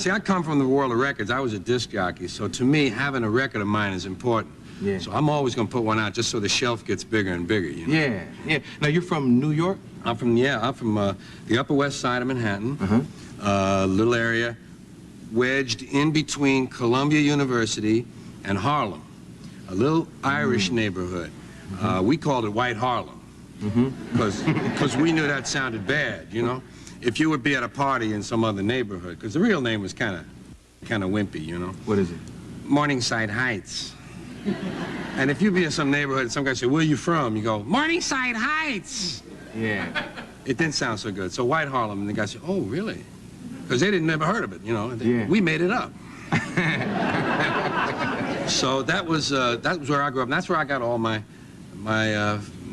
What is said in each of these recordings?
See, I come from the world of records. I was a disc jockey, so to me, having a record of mine is important. Yeah. So I'm always going to put one out just so the shelf gets bigger and bigger, you know? Yeah, yeah. Now, you're from New York? I'm from the Upper West Side of Manhattan, little area wedged in between Columbia University and Harlem, a little Irish neighborhood. We called it White Harlem, because we knew that sounded bad, you know? If you would be at a party in some other neighborhood, because the real name was kind of wimpy, you know? What is it? Morningside Heights. And if you be in some neighborhood and some guy say, "Where are you from?" You go, "Morningside Heights." Yeah. It didn't sound so good. So White Harlem, and the guy said, "Oh, really?" Because they didn't never heard of it, you know? Yeah. We made it up. So that was where I grew up. And that's where I got all my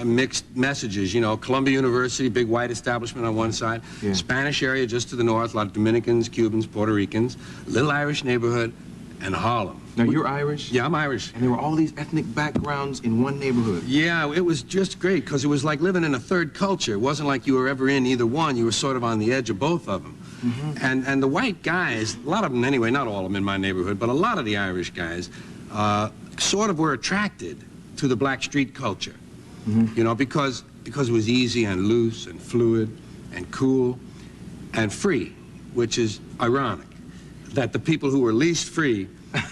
mixed messages, you know. Columbia University, big white establishment on one side. Yeah. Spanish area just to the north, a lot of Dominicans, Cubans, Puerto Ricans. Little Irish neighborhood, and Harlem. Now, you're Irish? Yeah, I'm Irish. And there were all these ethnic backgrounds in one neighborhood. Yeah, it was just great, because it was like living in a third culture. It wasn't like you were ever in either one. You were sort of on the edge of both of them. And the white guys, a lot of them anyway, not all of them in my neighborhood, but a lot of the Irish guys sort of were attracted to the black street culture. You know, because it was easy and loose and fluid and cool and free, which is ironic, that the people who were least free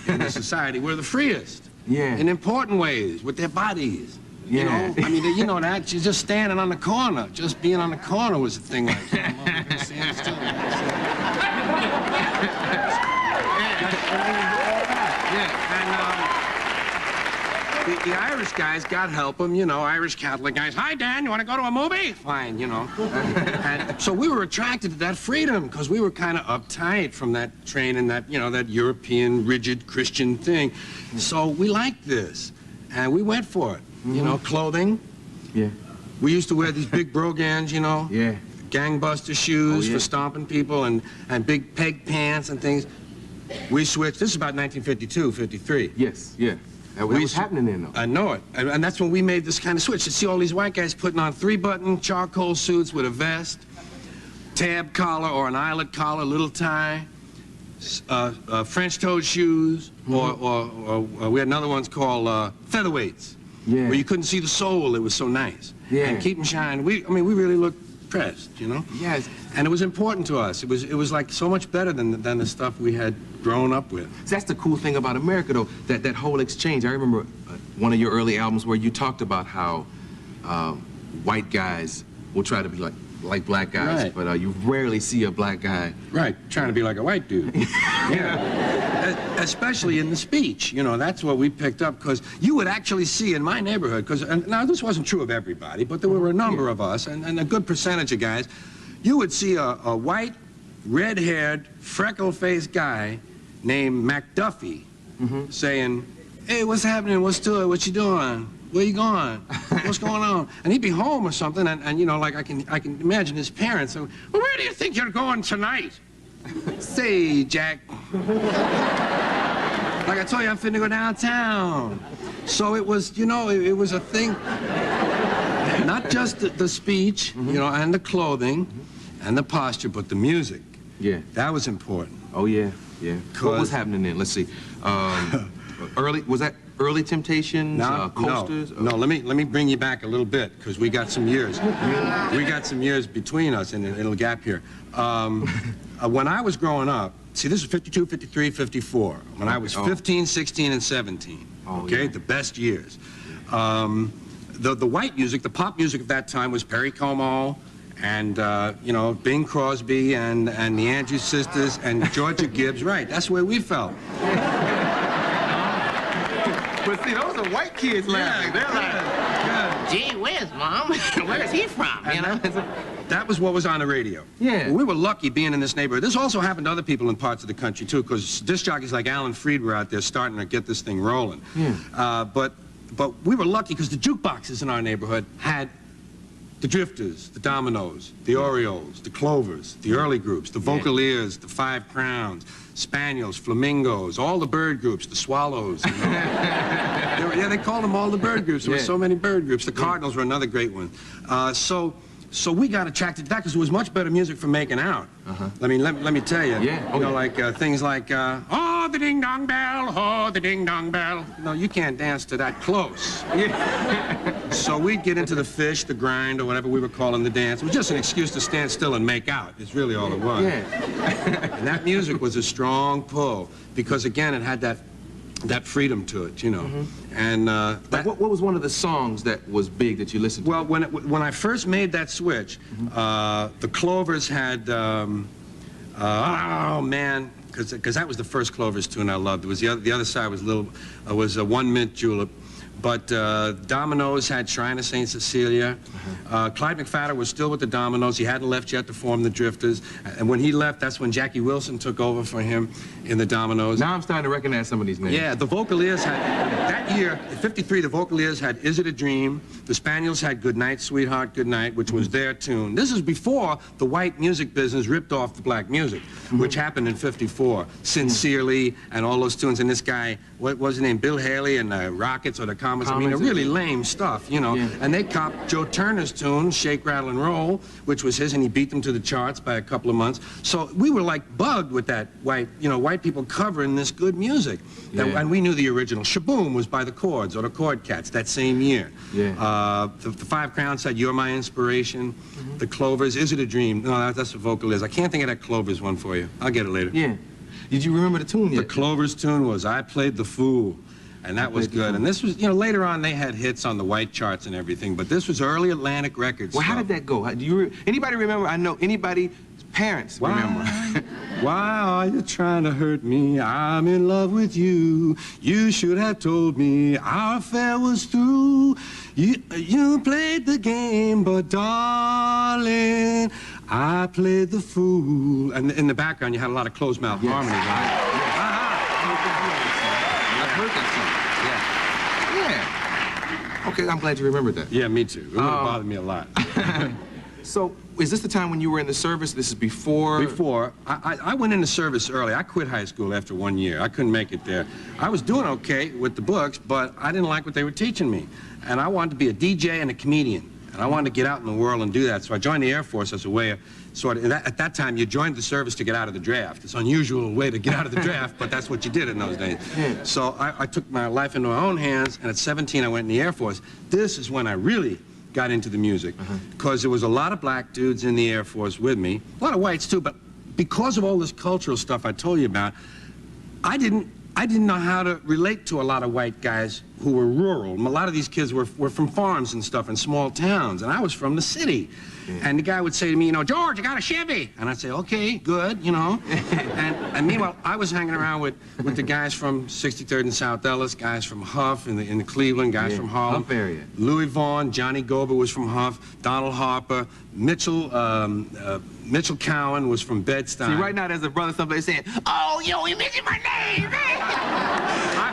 in the society were the freest. Yeah. In important ways, with their bodies. Yeah. You know, I mean, you know that, she's just standing on the corner. Just being on the corner was the thing. Like, stand still. The Irish guys, God help them, you know, Irish Catholic guys. "Hi, Dan, you want to go to a movie?" Fine, you know. And so we were attracted to that freedom, because we were kind of uptight from that training, that, you know, that European, rigid Christian thing. So we liked this, and we went for it. You know, clothing. Yeah. We used to wear these big brogans, you know. Yeah. Gangbuster shoes yeah. for stomping people, and big peg pants and things. We switched. This is about 1952, 53. Yes, yeah. That was happening then, though. I know it. And that's when we made this kind of switch. You see all these white guys putting on 3-button charcoal suits with a vest, tab collar or an eyelet collar, little tie, French-toed shoes, or we had another ones called featherweights, where you couldn't see the sole. It was so nice. Yeah. And keep them shining. I mean, we really looked pressed, you know? Yes. And it was important to us. It was like so much better than the stuff we had grown up with. So that's the cool thing about America, though, that whole exchange. I remember one of your early albums where you talked about how white guys will try to be like black guys, right. but you rarely see a black guy. Right, trying to be like a white dude. Yeah. Especially in the speech, you know, that's what we picked up, because you would actually see in my neighborhood, because, now this wasn't true of everybody, but there were a number of us, and a good percentage of guys, you would see a white, red-haired, freckle-faced guy named McDuffie saying, "Hey, what's happening? What's to it? What you doing? Where you going? What's going on?" And he'd be home or something, and you know, like I can imagine his parents. So, "Well, where do you think you're going tonight?" "Say, Jack, like I told you, I'm finna go downtown." So it was, you know, it was a thing. Not just the speech, you know, and the clothing, and the posture, but the music. Yeah. That was important. Oh yeah, yeah. What was happening then? Let's see. Was that early Temptations? Coasters? No. Let me bring you back a little bit, because we got some years. We got some years between us, and it'll gap here. When I was growing up, see, this is 52, 53, 54. When I was 15, 16, and 17. Okay, the best years. The white music, the pop music at that time was Perry Como, and you know, Bing Crosby, and the Andrews Sisters, and Georgia Gibbs. Right, that's where we felt. But see, those are white kids laughing. They're like, "Gee whiz, Mom, where is he from?" You know? That was what was on the radio. Yeah. Well, we were lucky being in this neighborhood. This also happened to other people in parts of the country, too, because disc jockeys like Alan Freed were out there starting to get this thing rolling. Yeah. But we were lucky because the jukeboxes in our neighborhood had the Drifters, the Dominoes, the Orioles, the Clovers, the early groups, the Vocaliers, the Five Crowns, Spaniels, Flamingos, all the bird groups, the Swallows. You know? They called them all the bird groups. There were so many bird groups. The Cardinals were another great one. So So we got attracted to that because it was much better music for making out. Let me tell you. Yeah. You know, like things like, oh, the ding-dong bell, oh, the ding-dong bell. No, you can't dance to that close. Yeah. So we'd get into the fish, the grind, or whatever we were calling the dance. It was just an excuse to stand still and make out. It's really all it was. Yeah. And that music was a strong pull because, again, it had that freedom to it, you know. And Like what was one of the songs that was big that you listened to? well, when I first made that switch, the Clovers had, oh man, because that was the first Clovers tune I loved. It was the other side was a One Mint Julep. But Dominoes had Shrine of St. Cecilia. Clyde McPhatter was still with the Dominoes. He hadn't left yet to form the Drifters. And when he left, that's when Jackie Wilson took over for him in the Dominoes. Now I'm starting to recognize some of these names. Yeah, the Vocaliers had, that year, in '53, the Vocaliers had Is It a Dream? The Spaniels had Good Night, Sweetheart, Good Night, which was their tune. This is before the white music business ripped off the black music, which happened in '54. Sincerely, and all those tunes. And this guy, what was his name? Bill Haley and the Rockets or the Comets. I mean, really lame stuff, you know. And they copped Joe Turner's tune, Shake, Rattle, and Roll, which was his, and he beat them to the charts by a couple of months. So we were like bugged with that white people covering this good music. And we knew the original. Shaboom was by the Chords or the Chord Cats that same year. The Five Crowns had You're My Inspiration. The Clovers, Is It a Dream? No, that's the Vocalists. I can't think of that Clovers one for you. I'll get it later. Yeah. Did you remember the tune yet? The Clovers tune was I Played the Fool. And that was good. And this was, you know, later on they had hits on the white charts and everything, but this was early Atlantic Records. Well, how did that go? Anybody remember? I know anybody's parents remember. Why are you trying to hurt me? I'm in love with you. You should have told me our affair was through. You played the game, but darling, I played the fool. And in the background, you had a lot of closed mouth harmonies, right? Heard that song. Yeah. Okay, I'm glad you remembered that. Yeah, me too. It would have bothered me a lot. So, is this the time when you were in the service? This is before? Before. I went into service early. I quit high school after 1 year. I couldn't make it there. I was doing okay with the books, but I didn't like what they were teaching me. And I wanted to be a DJ and a comedian. And I wanted to get out in the world and do that. So I joined the Air Force as a way of sort of, at that time, you joined the service to get out of the draft. It's an unusual way to get out of the draft, but that's what you did in those days. So I took my life into my own hands, and at 17, I went in the Air Force. This is when I really got into the music, because there was a lot of black dudes in the Air Force with me, a lot of whites too, but because of all this cultural stuff I told you about, I didn't know how to relate to a lot of white guys who were rural. A lot of these kids were from farms and stuff in small towns, and I was from the city. And the guy would say to me, you know, George, I got a Chevy. And I'd say, okay, good, you know. and meanwhile, I was hanging around with the guys from 63rd and South Ellis, guys from Huff in the Cleveland, guys from Harlem. Huff area. Louis Vaughan, Johnny Gober was from Huff, Donald Harper, Mitchell Cowan was from Bed-Stuy. See, right now there's a brother somebody saying, oh, yo, he mentioned my name.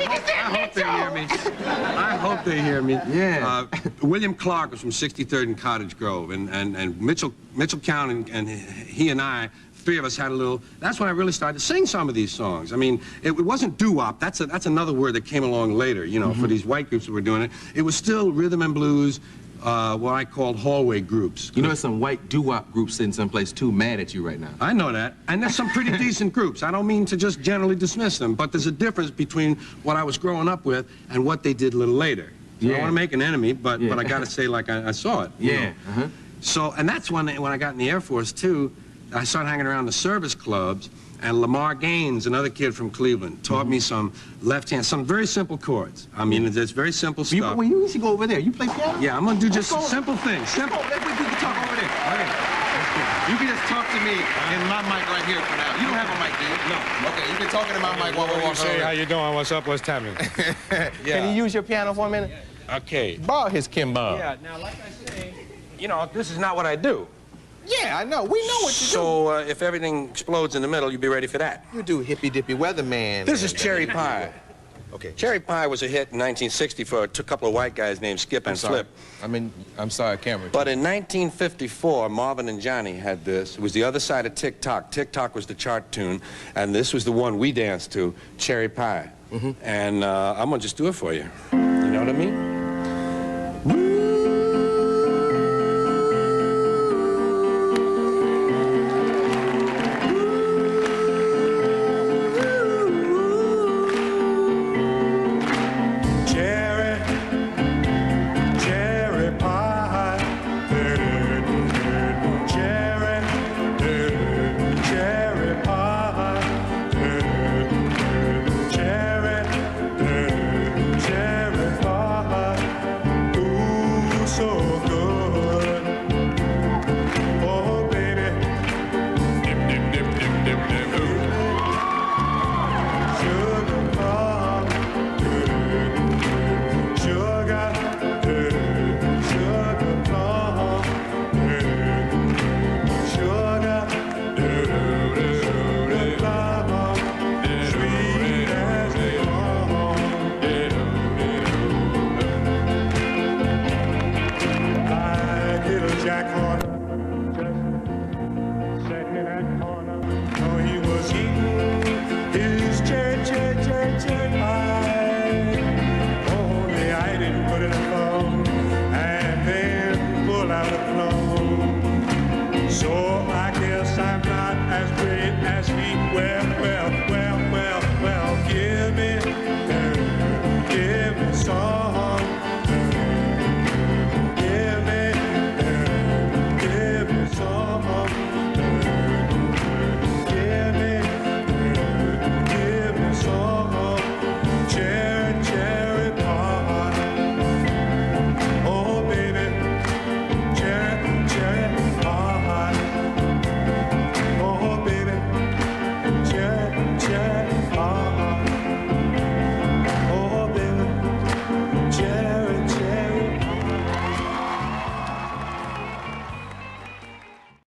I hope they hear me. I hope they hear me. Yeah. William Clark was from 63rd and Cottage Grove, and Mitchell Cowan and he and I, three of us had a little. That's when I really started to sing some of these songs. I mean, it wasn't doo-wop. That's another word that came along later. You know, for these white groups that were doing it, it was still rhythm and blues. What I called hallway groups. You know, there's some white doo-wop groups sitting someplace too mad at you right now. I know that. And there's some pretty decent groups. I don't mean to just generally dismiss them, but there's a difference between what I was growing up with and what they did a little later. So I don't want to make an enemy, but I got to say, like, I saw it. You know? So, and that's when I got in the Air Force, too, I started hanging around the service clubs, and Lamar Gaines, another kid from Cleveland, taught me some left-hand, some very simple chords. I mean, it's very simple stuff. Well, you should go over there. You play piano? Yeah, I'm going to do just simple things. Simple. Let's go. We can talk over there. Okay. You can just talk to me in my mic right here for now. You don't have a mic, do you? No. Okay, you can talk into my mic while we're walking over. How you doing? What's up? What's happening? Can you use your piano for a minute? Okay. Borrow his Kimball. Yeah, now, like I say, you know, this is not what I do. Yeah, I know. We know what you do. So, if everything explodes in the middle, you'll be ready for that. You do hippy-dippy weatherman. This is Cherry Pie. Okay. Cherry Pie was a hit in 1960 for a couple of white guys named Skip and Flip. I'm sorry, Cameron. But in 1954, Marvin and Johnny had this. It was the other side of Tick Tock. Tick Tock was the chart tune, and this was the one we danced to, Cherry Pie. And I'm going to just do it for you. You know what I mean?